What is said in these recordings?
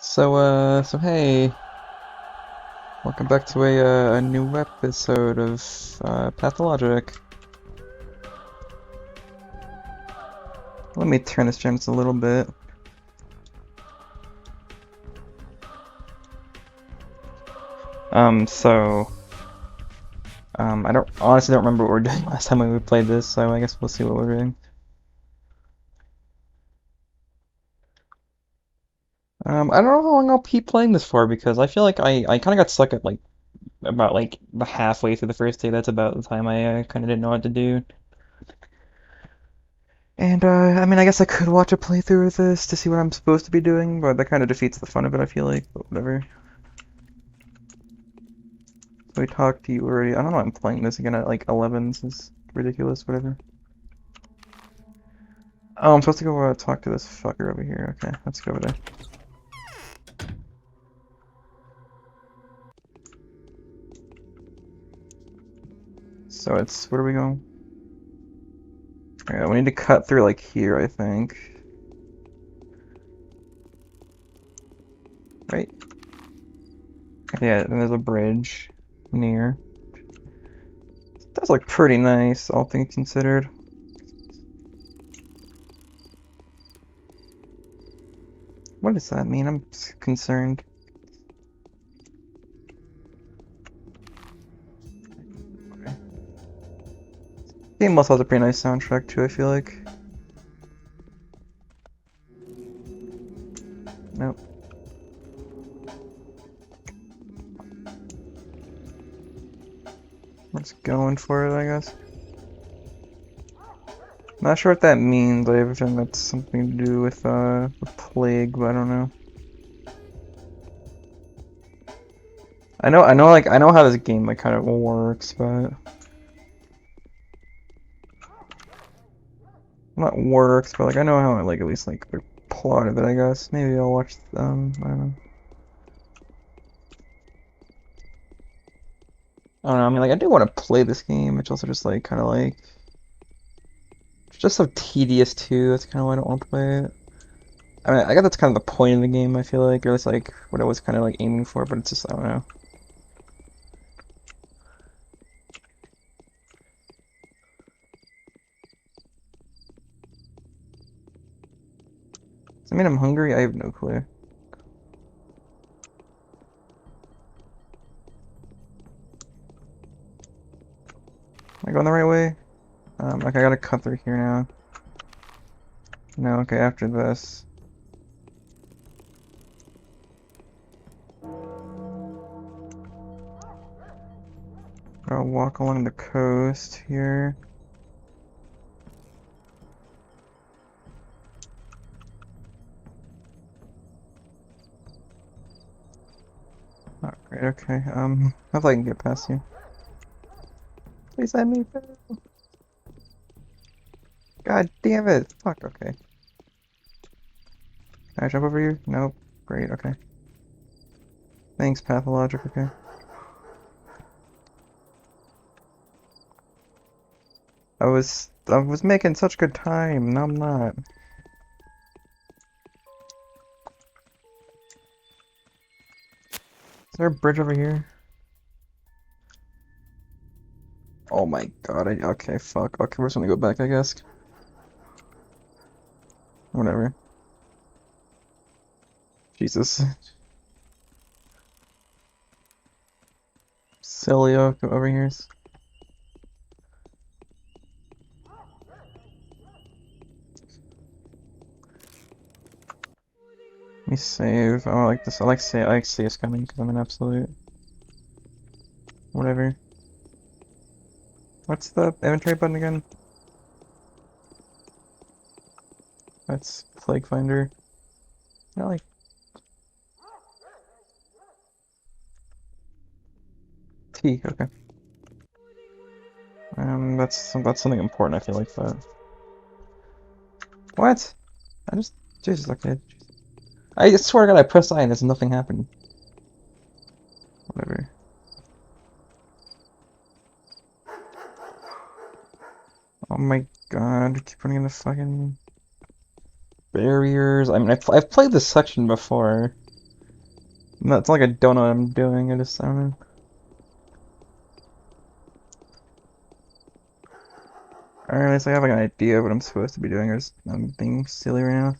So hey, welcome back to a new episode of Pathologic. Let me turn this down just a little bit. Um, so, I honestly don't remember what we were doing last time we played this, so I guess we'll see what we're doing. I don't know how long I'll keep playing this for because I feel like I kind of got stuck at like about like the halfway through the first day. That's about the time I kind of didn't know what to do. And I mean, I guess I could watch a playthrough of this to see what I'm supposed to be doing, but that kind of defeats the fun of it, I feel like, but whatever. So I talked to you already. I don't know, I'm playing this again at like 11. This is ridiculous, whatever. Oh, I'm supposed to go talk to this fucker over here. Okay, let's go over there. So it's, where are we going? Yeah, we need to cut through like here, I think. Right? Yeah, and there's a bridge near. It does look pretty nice, all things considered. What does that mean? I'm concerned. Okay. Game also has a pretty nice soundtrack too, I feel like. Nope. We're just going for it, I guess. Not sure what that means. I have a feeling that's something to do with the plague, but I don't know. I know how this game like kind of works, but not works, but like I know how like at least like the plot of it, I guess. Maybe I'll watch. I don't know. I don't know. I mean, like I do want to play this game. It's also just like kind of like it's just so tedious too. That's kind of why I don't want to play it. I mean, I guess that's kind of the point of the game. I feel like, or it's like what I was kind of like aiming for, but it's just I don't know. Does that mean I'm hungry? I have no clue. Am I going the right way? Like I gotta cut through here now. No, okay, after this. I'll walk along the coast here. Oh, great, okay. Hopefully I can get past you. Please let me through. God damn it! Fuck, okay. Can I jump over here? Nope. Great, okay. Thanks, Pathologic, okay. I was making such good time, now I'm not. Is there a bridge over here? Oh my god, okay, fuck. Okay, we're just gonna go back, I guess. Whatever. Jesus. Silly, go over here. Let me save. Oh, I like this. I like see us coming because I'm an absolute. Whatever. What's the inventory button again? That's Plague Finder. I like T. Okay. That's something important. I feel like that. What? I just Jesus. Okay. I swear to God, I pressed I and there's nothing happened. Whatever. Oh my God! I keep running into fucking barriers. I mean, I've played this section before. It's not like I don't know what I'm doing. I don't know. Or at least I have like an idea of what I'm supposed to be doing. I'm being silly right now.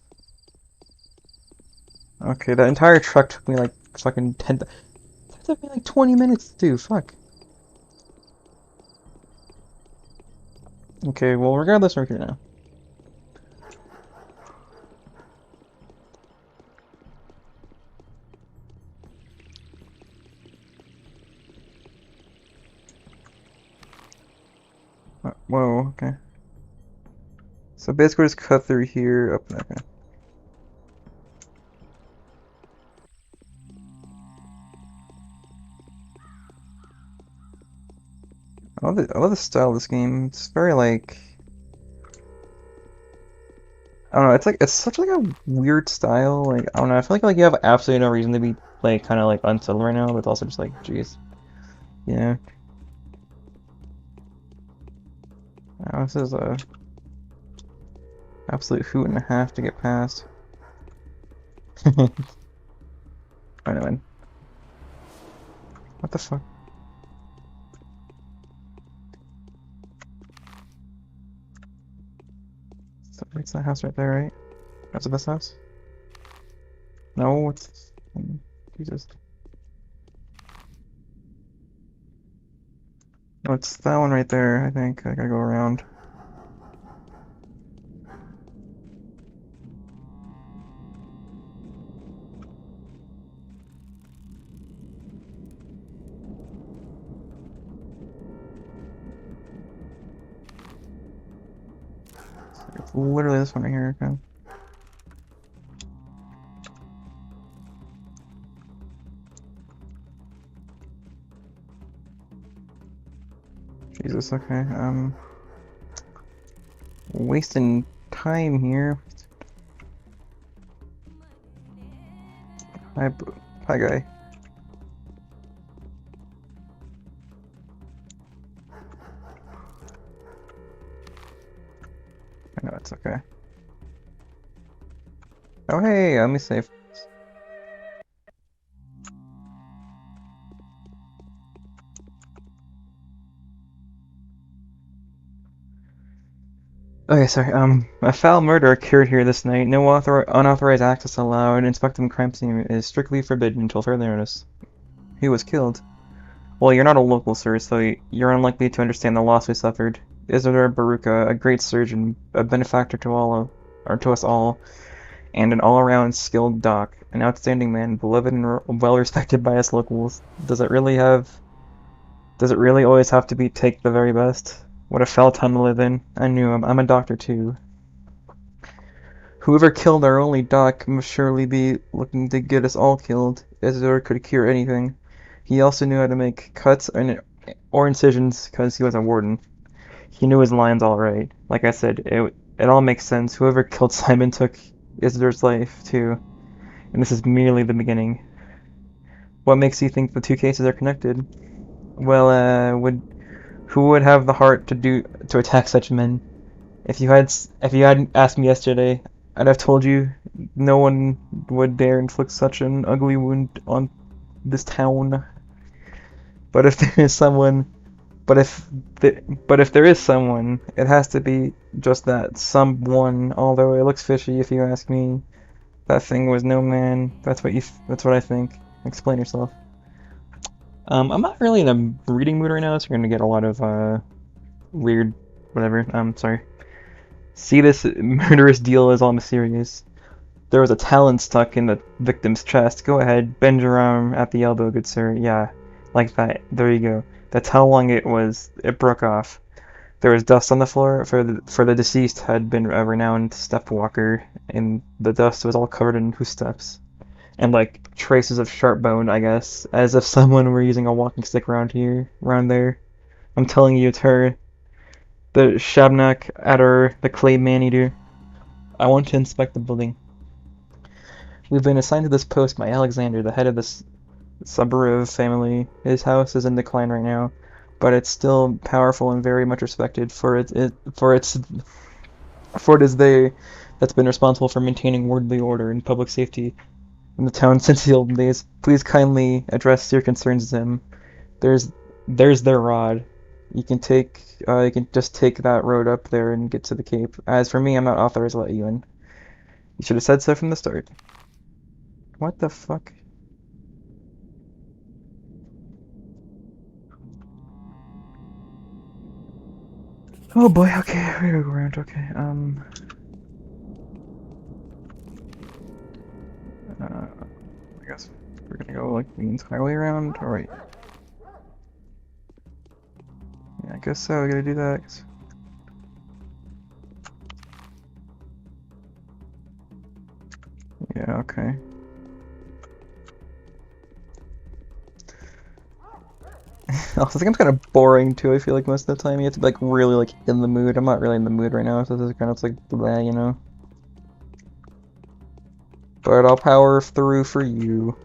Okay, that entire truck took me like fucking 10. That took me like 20 minutes to do. Fuck. Okay, well, regardless, we're here now. Whoa, okay. So basically, just cut through here. Up there. Okay. I love the style of this game. It's very like I don't know. It's like it's such like a weird style. Like I don't know. I feel like you have absolutely no reason to be like kind of like unsettled right now, but it's also just like, jeez, yeah. This is a absolute hoot and a half to get past. I know, man. What the fuck? So it's that house right there, right? That's the best house? No, it's Jesus. No, it's that one right there. I think I gotta go around. It's literally this one right here. Okay. Jesus. Okay. Wasting time here. Hi, hi, guy. I know it's okay. Oh, hey, let me save. Okay, sorry. A foul murder occurred here this night. No unauthorized access allowed. Inspecting the crime scene is strictly forbidden until further notice. He was killed. Well, you're not a local, sir, so you're unlikely to understand the loss we suffered. Isidore Baruka, a great surgeon, a benefactor to or to us all, and an all-around skilled doc, an outstanding man, beloved and well respected by us locals. Does it really always have to be take the very best? What a fell time to live in. I knew him. I'm a doctor too. Whoever killed our only doc must surely be looking to get us all killed. Isidore could cure anything. He also knew how to make cuts or incisions because he was a warden. He knew his lines all right. Like I said, it all makes sense. Whoever killed Simon took Isidore's life too, and this is merely the beginning. What makes you think the two cases are connected? Well, would who would have the heart to attack such men? If you hadn't asked me yesterday, I'd have told you no one would dare inflict such an ugly wound on this town. But if there is someone, but if but if there is someone, it has to be just that someone. Although it looks fishy, if you ask me. That thing was no man. That's what I think. Explain yourself. I'm not really in a reading mood right now, so you're gonna get a lot of weird, whatever. Sorry. See, this murderous deal is all mysterious. There was a talon stuck in the victim's chest. Go ahead, bend your arm at the elbow, good sir. Yeah, like that. There you go. That's how long it was. It broke off. There was dust on the floor, for the deceased had been a renowned step walker, and the dust was all covered in his steps. And like traces of sharp bone, I guess, as if someone were using a walking stick around there. I'm telling you, it's her. The Shabnak at her, the clay man-eater. I want to inspect the building. We've been assigned to this post by Alexander, the head of this Saburov family. His house is in decline right now, but it's still powerful and very much respected for it is they that's been responsible for maintaining worldly order and public safety. in the town since the olden days. Please kindly address your concerns to him. There's there's their rod. You can just take that road up there and get to the cape. As for me, I'm not authorized to let you in. You should have said so from the start. What the fuck? Oh boy, okay, we're gonna go around, okay. I guess we're gonna go like the entire way around. Alright. Yeah, I guess so, we gotta do that. Yeah, okay. Also, this game's kind of boring too, I feel like most of the time. You have to be like really like in the mood. I'm not really in the mood right now, so this is kind of like blah, you know. But I'll power through for you.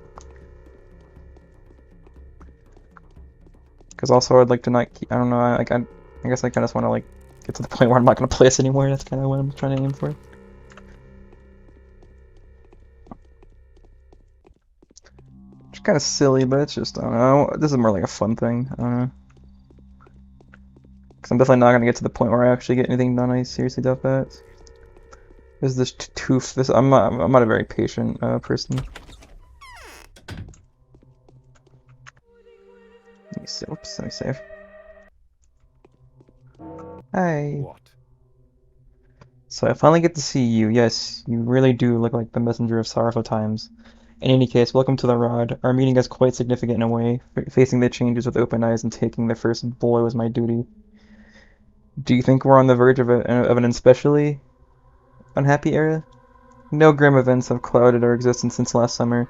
Because also I'd like to not keep, I don't know, I guess I kind of just want to like get to the point where I'm not going to play this anymore. That's kind of what I'm trying to aim for. It's kind of silly, but it's just, I don't know, this is more like a fun thing. I don't know. Because I'm definitely not going to get to the point where I actually get anything done. I seriously doubt that. Is this tooth? I'm not a very patient person. Let me see. Oops, let me save. Hi. What? So I finally get to see you. Yes, you really do look like the messenger of sorrowful times. In any case, welcome to the Rod. Our meeting is quite significant in a way. Facing the changes with open eyes and taking the first blow is my duty. Do you think we're on the verge of an especially unhappy era? No grim events have clouded our existence since last summer.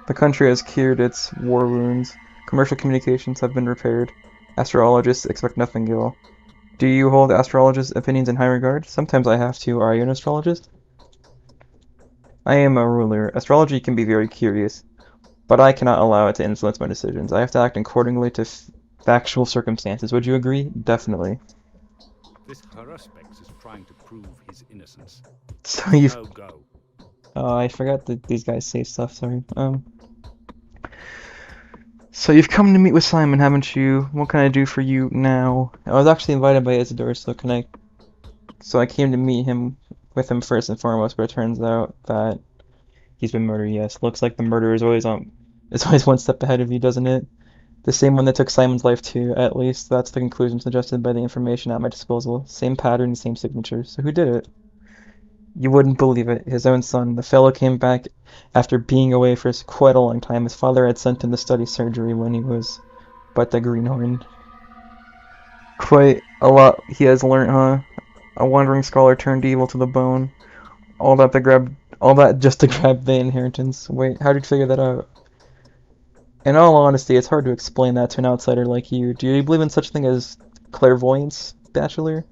The country has cured its war wounds. Commercial communications have been repaired. Astrologists expect nothing ill. Do you hold astrologists' opinions in high regard? Sometimes I have to. Are you an astrologist? I am a ruler. Astrology can be very curious, but I cannot allow it to influence my decisions. I have to act accordingly to factual circumstances. Would you agree? Definitely. This Haruspex is trying to prove his innocence. So you've... No go. Oh, I forgot that these guys say stuff, sorry. So you've come to meet with Simon, haven't you? What can I do for you now? I was actually invited by Isidore, so I came to meet him with him first and foremost, but it turns out that he's been murdered, yes. Looks like the murderer is always it's always one step ahead of you, doesn't it? The same one that took Simon's life too, at least. That's the conclusion suggested by the information at my disposal. Same pattern, same signature. So who did it? You wouldn't believe it. His own son. The fellow came back after being away for quite a long time. His father had sent him to study surgery when he was but the greenhorn. Quite a lot he has learnt, huh? A wandering scholar turned evil to the bone. All that just to grab the inheritance. Wait, how did you figure that out? In all honesty, it's hard to explain that to an outsider like you. Do you believe in such thing as clairvoyance, bachelor?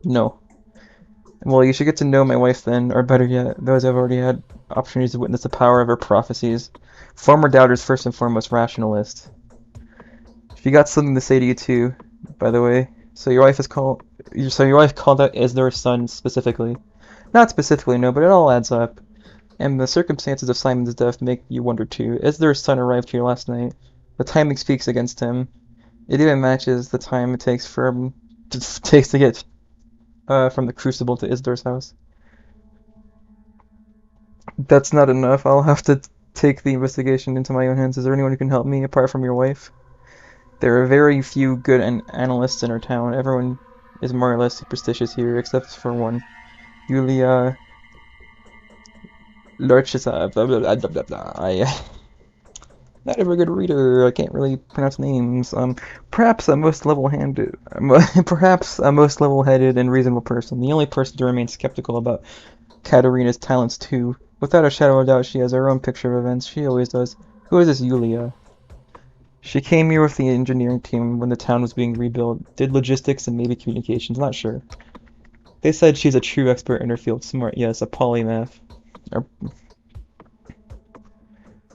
No. Well, you should get to know my wife then, or better yet, those who have already had opportunities to witness the power of her prophecies. Former doubters, first and foremost, rationalist. She got something to say to you too, by the way. So your wife called out Isdor's son specifically. Not specifically, no, but it all adds up. And the circumstances of Simon's death make you wonder too. Isdor's son arrived here last night. The timing speaks against him. It even matches the time it takes to get from the Crucible to Isdor's house. That's not enough. I'll have to take the investigation into my own hands. Is there anyone who can help me apart from your wife? There are very few good analysts in our town. Everyone is more or less superstitious here, except for one. Yulia Lorchisa. Blah, blah, blah, blah, blah. Not a very good reader. I can't really pronounce names. Perhaps a most level-handed, perhaps a most level-headed and reasonable person. The only person to remain skeptical about Katerina's talents too. Without a shadow of doubt, she has her own picture of events. She always does. Who is this Yulia? She came here with the engineering team when the town was being rebuilt. Did logistics and maybe communications. Not sure. They said she's a true expert in her field. Smart, yes, a polymath. Or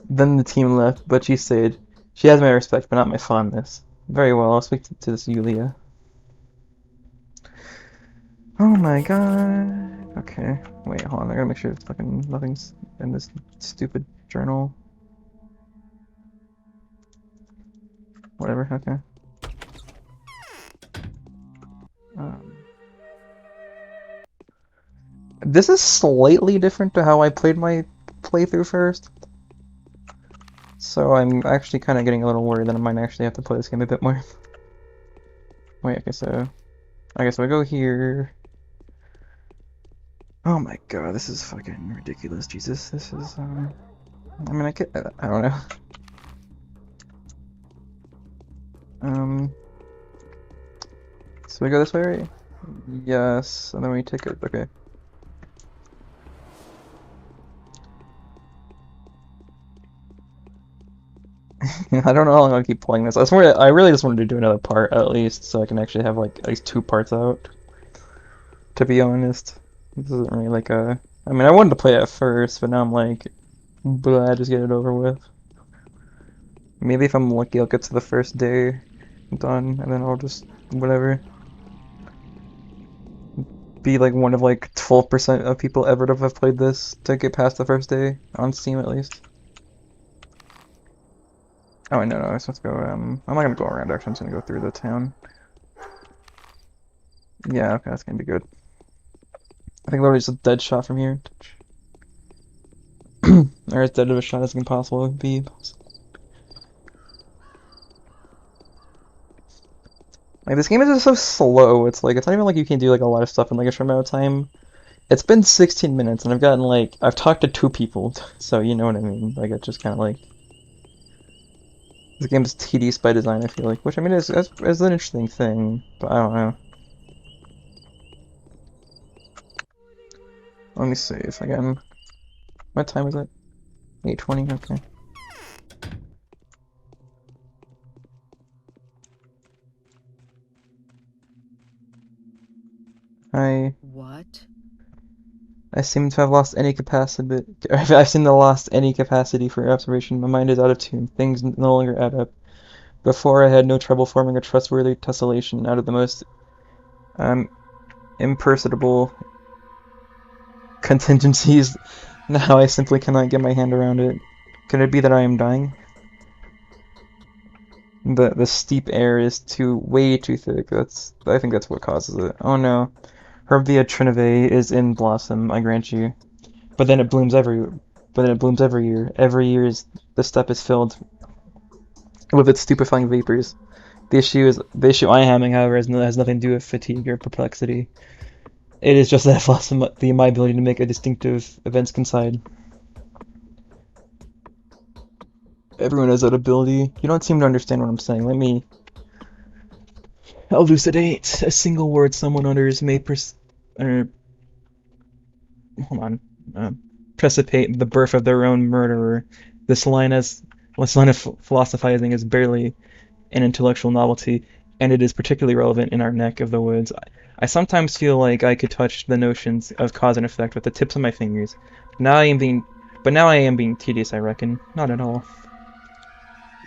Then the team left, but she stayed. She has my respect, but not my fondness. Very well, I'll speak to this Yulia. Oh my god. Okay, wait, hold on. I gotta make sure fucking nothing's in this stupid journal. Whatever. Okay. Um, this is slightly different to how I played my playthrough first, so I'm actually kind of getting a little worried that I might actually have to play this game a bit more. Wait, okay, so I go here. Oh my god, this is fucking ridiculous, Jesus. This is I mean, I don't know. Um, so we go this way, right? Yes, and then we take it. Okay. I don't know how long I'll keep playing this. I really just wanted to do another part at least, so I can actually have like at least two parts out. To be honest, this isn't really like a. I mean, I wanted to play it at first, but now I'm like, blah, just get it over with. Maybe if I'm lucky, I'll get to the first day done, and then I'll just whatever. Be like one of like 12% of people ever to have played this to get past the first day on Steam at least. Oh no, no, I'm supposed to go. I'm not gonna go around. Actually, I'm just gonna go through the town. Yeah, okay, that's gonna be good. I think literally just a dead shot from here. Or as dead of a shot as can possibly be. Like this game is just so slow. It's not even like you can do like a lot of stuff in like a short amount of time. It's been 16 minutes and I've talked to two people, so you know what I mean. Like it's just kind of like this game is tedious by design. I feel like, which I mean is an interesting thing, but I don't know. Let me see if I can. What time is it? 8:20. Okay. I What? I seem to have lost any capacity. I seem to have lost any capacity for observation. My mind is out of tune. Things no longer add up. Before I had no trouble forming a trustworthy tessellation out of the most um, imperceptible contingencies. Now I simply cannot get my hand around it. Could it be that I am dying? The steep air is way too thick. I think that's what causes it. Oh no. Hervia Trinave is in blossom, I grant you. But then it blooms every but then it blooms every year. Every year is the steppe is filled with its stupefying vapors. The issue I am having, however, has nothing to do with fatigue or perplexity. It is just that blossom my ability to make a distinctive events coincide. Everyone has that ability. You don't seem to understand what I'm saying. Let me elucidate. A single word someone utters may hold on. Uh, precipitate the birth of their own murderer. This line as this line of philosophizing is barely an intellectual novelty, and it is particularly relevant in our neck of the woods. I sometimes feel like I could touch the notions of cause and effect with the tips of my fingers. Now I am being, but now I am being tedious, I reckon. Not at all.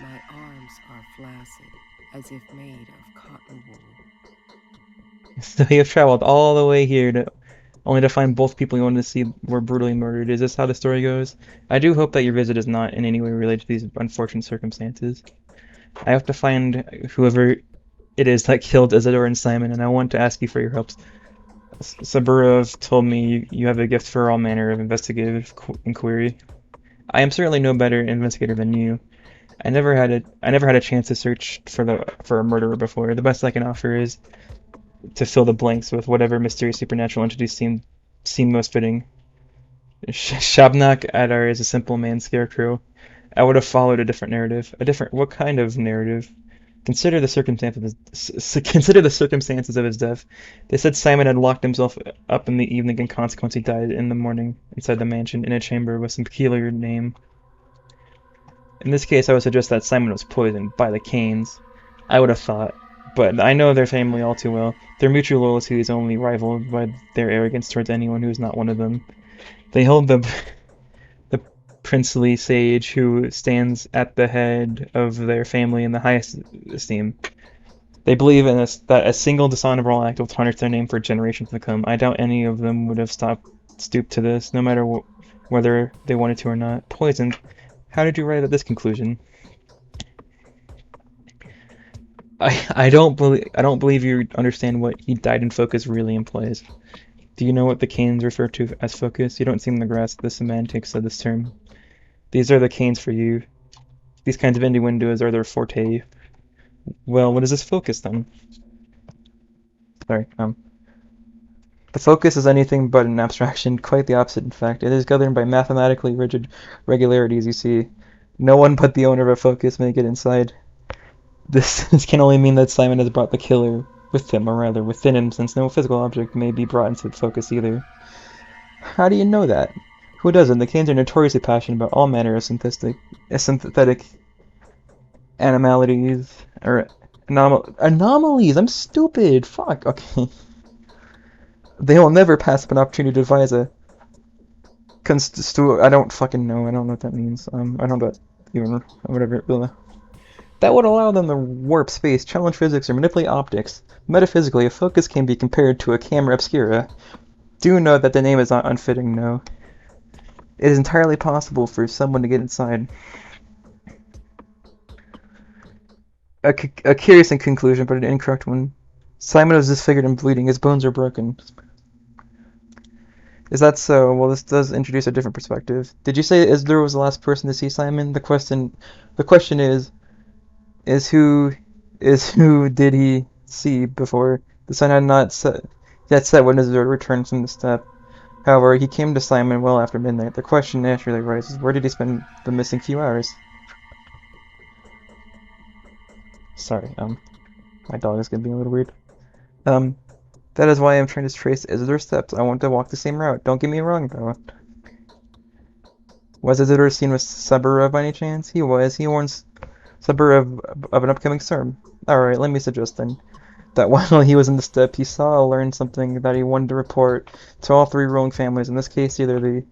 My arms are flaccid, as if made of cotton wool. So you have traveled all the way here to only to find both people you wanted to see were brutally murdered. Is this how the story goes? I do hope that your visit is not in any way related to these unfortunate circumstances. I have to find whoever it is that killed Isidore and Simon, and I want to ask you for your help. Saburov told me you have a gift for all manner of investigative inquiry. I am certainly no better investigator than you. I never had a chance to search for a murderer before. The best I can offer is to fill the blanks with whatever mysterious supernatural entities seem most fitting. Shabnak Adar is a simple man scarecrow. I would have followed a different narrative. A different what kind of narrative? Consider the circumstances of his death. They said Simon had locked himself up in the evening and consequently died in the morning inside the mansion in a chamber with some peculiar name. In this case, I would suggest that Simon was poisoned by the Canes. I would have thought, but I know their family all too well. Their mutual loyalty is only rivaled by their arrogance towards anyone who is not one of them. They hold the princely sage who stands at the head of their family in the highest esteem. They believe in this, that a single dishonorable act will tarnish their name for generations to come. I doubt any of them would have stooped to this, no matter whether they wanted to or not. Poisoned. How did you arrive at this conclusion? I don't believe you understand what he died in focus really implies. Do you know what the canes refer to as focus? You don't seem to grasp the semantics of this term. These are the canes for you. These kinds of innuendos are their forte. Well, what is this focus then? Sorry, the focus is anything but an abstraction, quite the opposite in fact. It is governed by mathematically rigid regularities, you see. No one but the owner of a focus may get inside. This can only mean that Simon has brought the killer with him, or rather within him, since no physical object may be brought into the focus either. How do you know that? Who doesn't? The Canes are notoriously passionate about all manner of synthetic anomalies, or anomalies. I'm stupid. Fuck. Okay. They will never pass up an opportunity to devise a I don't fucking know. I don't know what that means. I don't know even whatever. That would allow them to warp space, challenge physics, or manipulate optics. Metaphysically, a focus can be compared to a camera obscura. Do note that the name is not unfitting, no. It is entirely possible for someone to get inside. A curious conclusion, but an incorrect one. Simon was disfigured and bleeding. His bones are broken. Is that so? Well, this does introduce a different perspective. Did you say Isidore was the last person to see Simon? The question is who did he see before? The sun had not set when Isidore returned from the step. However, he came to Simon well after midnight. The question naturally arises, where did he spend the missing few hours? Sorry, my dog is gonna be a little weird. That is why I'm trying to trace Isidore's steps. I want to walk the same route. Don't get me wrong, though. Was Isidore seen with Sabura by any chance? He was. He warns Sabura of an upcoming storm. Alright, let me suggest then that while he was in the step, he saw or learned something that he wanted to report to all three ruling families. In this case, either the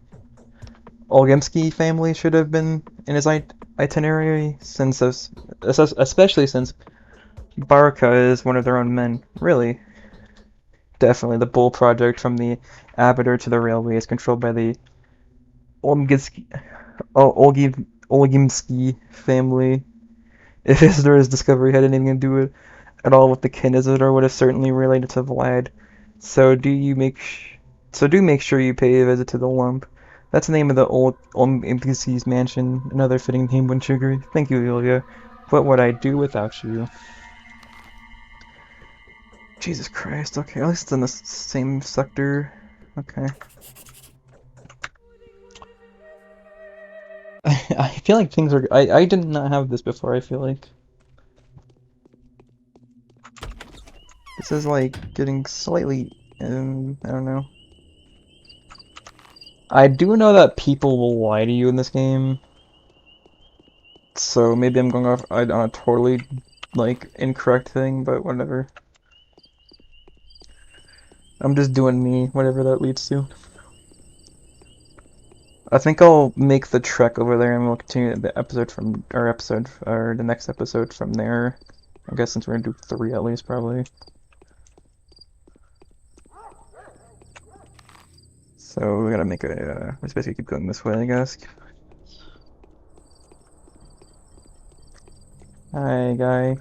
Olgimsky family should have been in his itinerary, especially since Barca is one of their own men. Really? Definitely. The Bull Project, from the Abator to the railway, is controlled by the Olgimsky family. If Isidore's discovery had anything to do at all with the kin, Isidore would have certainly related to Vlad. So do make sure you pay a visit to the Lump. That's the name of the old Olgimsky's mansion. Another fitting name, wouldn't you agree? Thank you, Ilya. What would I do without you? Jesus Christ, okay, at least it's in the same sector. Okay. I feel like things are... I did not have this before, I feel like. This is like getting slightly... I don't know. I do know that people will lie to you in this game. So maybe I'm going off on a totally, like, incorrect thing, but whatever. I'm just doing me, whatever that leads to. I think I'll make the trek over there and we'll continue the episode from, or the next episode from there. I guess since we're gonna do 3 at least, probably. So we gotta make a, let's basically keep going this way, I guess. Hi, guy.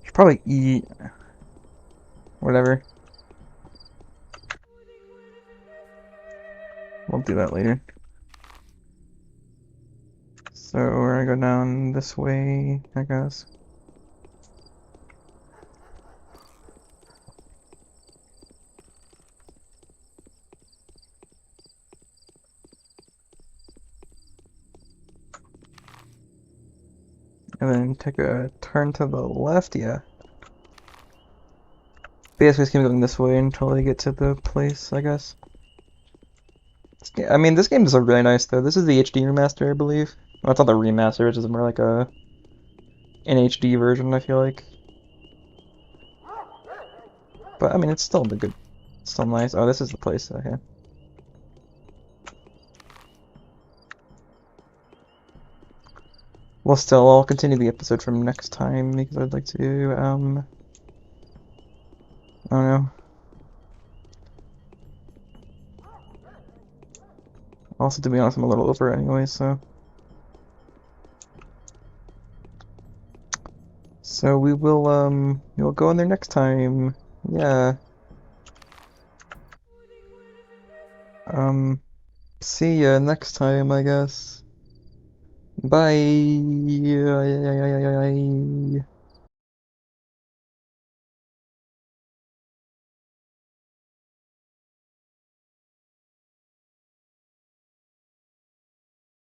Should probably eat. Whatever. We'll do that later. So we're gonna go down this way, I guess. And then take a turn to the left, yeah. Basically, just keep going this way until they get to the place, I guess. I mean, this game is really nice, though. This is the HD remaster, I believe. Well, it's not the remaster, it's just more like an HD version, I feel like. But, I mean, it's still it's still nice. Oh, this is the place, okay. Well, still, I'll continue the episode from next time because I'd like to, I don't know. Also, to be honest, I'm a little over anyway, so. So we'll go in there next time. Yeah. Um, see ya next time, I guess. Bye.